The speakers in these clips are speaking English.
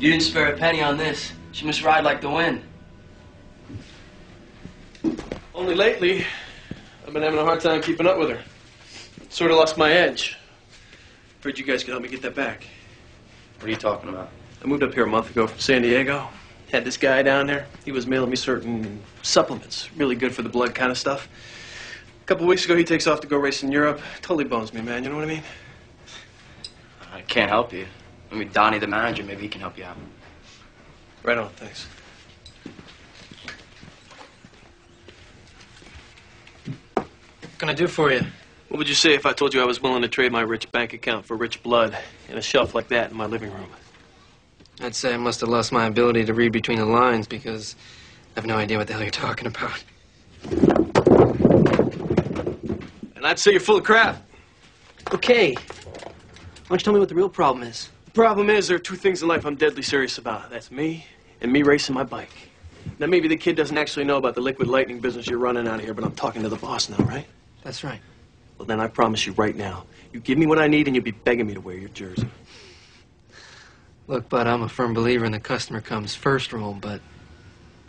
You didn't spare a penny on this. She must ride like the wind. Only lately, I've been having a hard time keeping up with her. Sort of lost my edge. Heard you guys could help me get that back. What are you talking about? I moved up here a month ago from San Diego. Had this guy down there. He was mailing me certain supplements. Really good for the blood kind of stuff. A couple weeks ago, he takes off to go race in Europe. Totally bones me, man. You know what I mean? I can't help you. I mean, Donnie, the manager, maybe he can help you out. Right on, thanks. What can I do for you? What would you say if I told you I was willing to trade my rich bank account for rich blood and a shelf like that in my living room? I'd say I must have lost my ability to read between the lines because I have no idea what the hell you're talking about. And I'd say you're full of crap. Okay. Why don't you tell me what the real problem is? The problem is there are two things in life I'm deadly serious about. That's me and me racing my bike. Now, maybe the kid doesn't actually know about the liquid lightning business you're running out of here, but I'm talking to the boss now, right? That's right. Well, then I promise you right now, you give me what I need and you'll be begging me to wear your jersey. Look, bud, I'm a firm believer in the customer comes first rule, but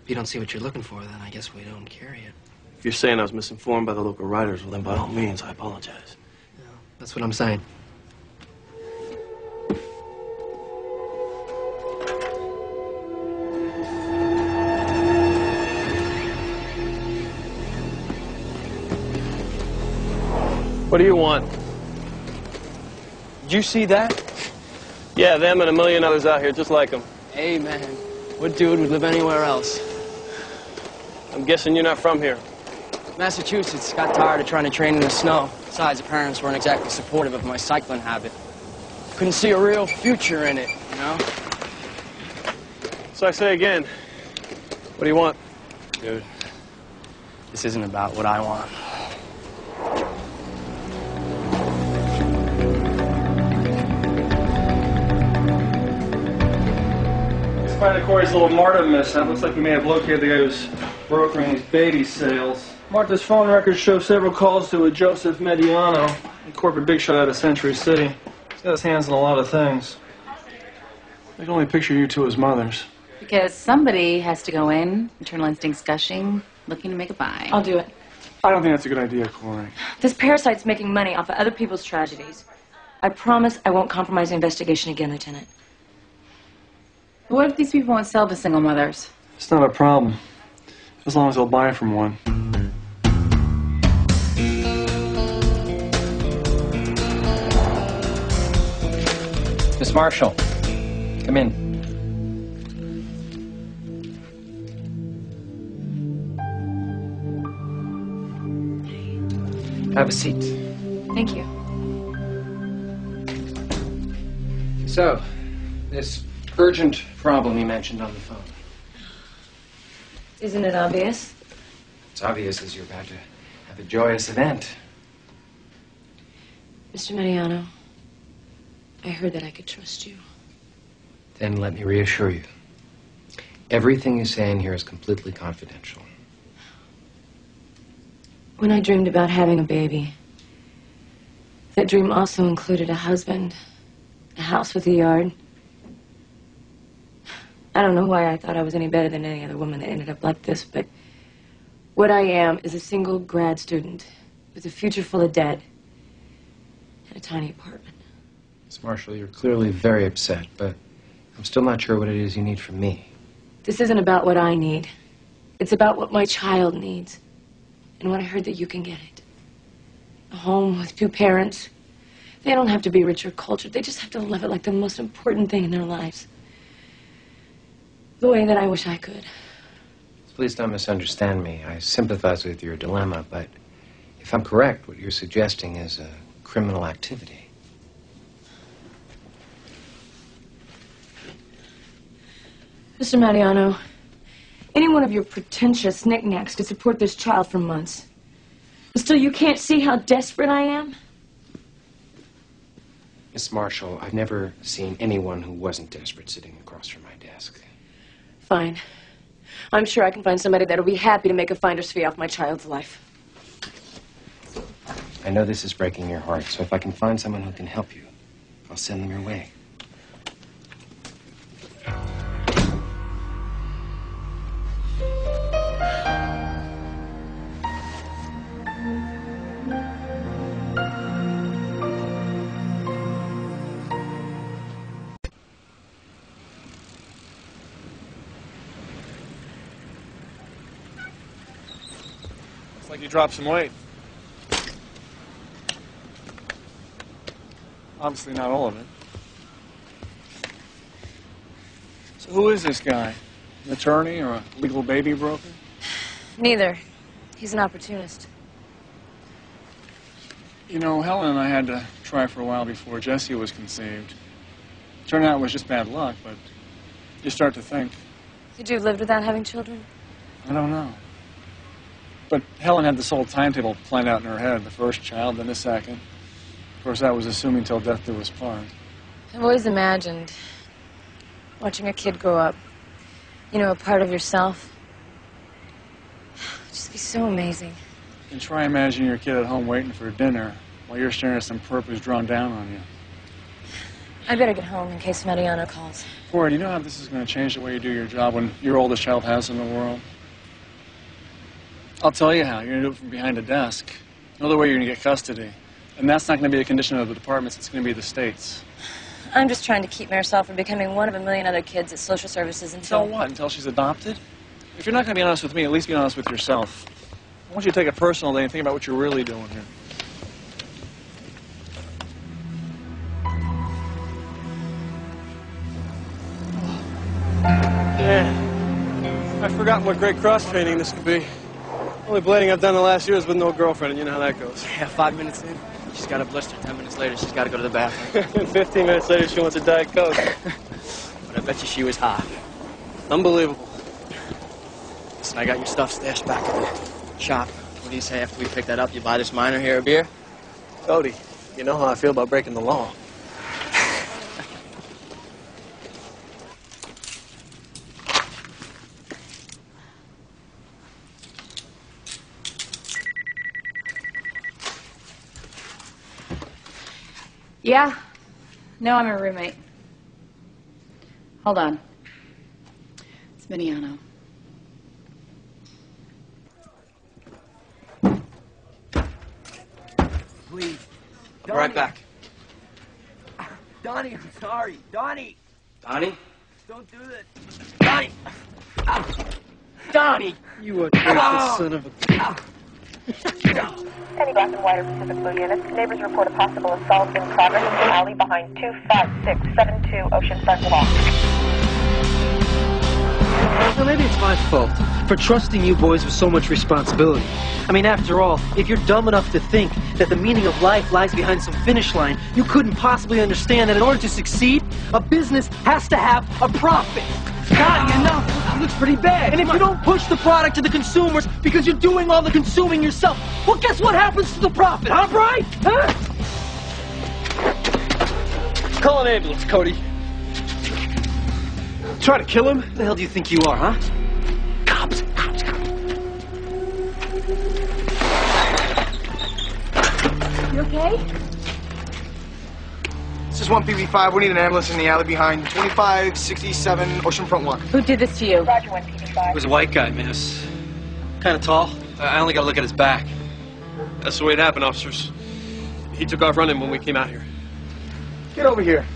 if you don't see what you're looking for, then I guess we don't carry it. If you're saying I was misinformed by the local writers, well, then by all means, I apologize. Yeah, that's what I'm saying. What do you want? Did you see that? Yeah, them and a million others out here just like them. Hey, man. What dude would live anywhere else? I'm guessing you're not from here. Massachusetts. Got tired of trying to train in the snow. Besides, the parents weren't exactly supportive of my cycling habit. Couldn't see a real future in it, you know? So I say again, what do you want? Dude, this isn't about what I want. Find Corey's little Marta mishap. Looks like we may have located the guy who's brokering these baby sales. Marta's phone records show several calls to a Joseph Mediano, a corporate big shot out of Century City. He's got his hands in a lot of things. I can only picture you two as mothers. Because somebody has to go in, internal instincts gushing, looking to make a buy. I'll do it. I don't think that's a good idea, Corey. This parasite's making money off of other people's tragedies. I promise I won't compromise the investigation again, Lieutenant. What if these people won't sell to single mothers? It's not a problem, as long as they'll buy from one. Miss Marshall, come in. Have a seat. Thank you. So, this urgent problem you mentioned on the phone. Isn't it obvious? It's obvious as you're about to have a joyous event. Mr. Mediano, I heard that I could trust you. Then let me reassure you. Everything you say in here is completely confidential. When I dreamed about having a baby, that dream also included a husband, a house with a yard. I don't know why I thought I was any better than any other woman that ended up like this, but what I am is a single grad student with a future full of debt and a tiny apartment. Miss Marshall, you're clearly very upset, but I'm still not sure what it is you need from me. This isn't about what I need. It's about what my child needs. And when I heard that you can get it. A home with two parents. They don't have to be rich or cultured. They just have to love it like the most important thing in their lives. The way that I wish I could. Please don't misunderstand me. I sympathize with your dilemma, but if I'm correct, what you're suggesting is a criminal activity. Mr. Mariano, any one of your pretentious knickknacks could support this child for months. But still, you can't see how desperate I am? Miss Marshall, I've never seen anyone who wasn't desperate sitting across from my desk. Fine. I'm sure I can find somebody that'll be happy to make a finder's fee off my child's life. I know this is breaking your heart, so if I can find someone who can help you, I'll send them your way. Looks like you dropped some weight. Obviously not all of it. So who is this guy? An attorney or a legal baby broker? Neither. He's an opportunist. You know, Helen and I had to try for a while before Jessie was conceived. Turned out it was just bad luck, but you start to think. Could you have lived without having children? I don't know. But Helen had this whole timetable planned out in her head. The first child, then the second. Of course, that was assuming till death do us part. I've always imagined watching a kid grow up. You know, a part of yourself. It'd just be so amazing. And try imagining your kid at home waiting for dinner while you're staring at some perp who's drawn down on you. I better get home in case Mariano calls. Ford, you know how this is going to change the way you do your job when your oldest child has in the world? I'll tell you how. You're going to do it from behind a desk. No other way you're going to get custody. And that's not going to be a condition of the departments. It's going to be the states. I'm just trying to keep Marisol from becoming one of a million other kids at social services until... So what? Until she's adopted? If you're not going to be honest with me, at least be honest with yourself. I want you to take it personally and think about what you're really doing here. Yeah. I've forgotten what great cross-training this could be. Only blading I've done the last year is with no girlfriend, and you know how that goes. Yeah, 5 minutes in, she's got a blister. 10 minutes later, she's got to go to the bathroom. 15 minutes later, she wants a Diet Coke. But I bet you she was hot. Unbelievable. Listen, I got your stuff stashed back at the shop. What do you say after we pick that up, you buy this minor here a beer? Cody, you know how I feel about breaking the law. Yeah. No, I'm a roommate. Hold on. It's Mariano. Please. Be right back. Donnie, I'm sorry. Donnie! Donnie? Don't do this. Donnie! Donnie! You ungrateful son of a... Any black and white or Pacific Blue units. Neighbors report a possible assault in progress in the alley behind 25672 Oceanfront Walk. Well, maybe it's my fault for trusting you boys with so much responsibility. I mean, after all, if you're dumb enough to think that the meaning of life lies behind some finish line, you couldn't possibly understand that in order to succeed, a business has to have a profit. Not enough. It looks pretty bad. And if you don't push the product to the consumers because you're doing all the consuming yourself, well, guess what happens to the profit, huh, Brian? Huh? Call an ambulance, Cody. Try to kill him? Who the hell do you think you are, huh? Cops. You okay? This is 1PB5. We need an ambulance in the alley behind 2567 Oceanfront 1. Who did this to you? Roger, 1PB5. It was a white guy, miss. Kind of tall. I only got to look at his back. That's the way it happened, officers. He took off running when we came out here. Get over here.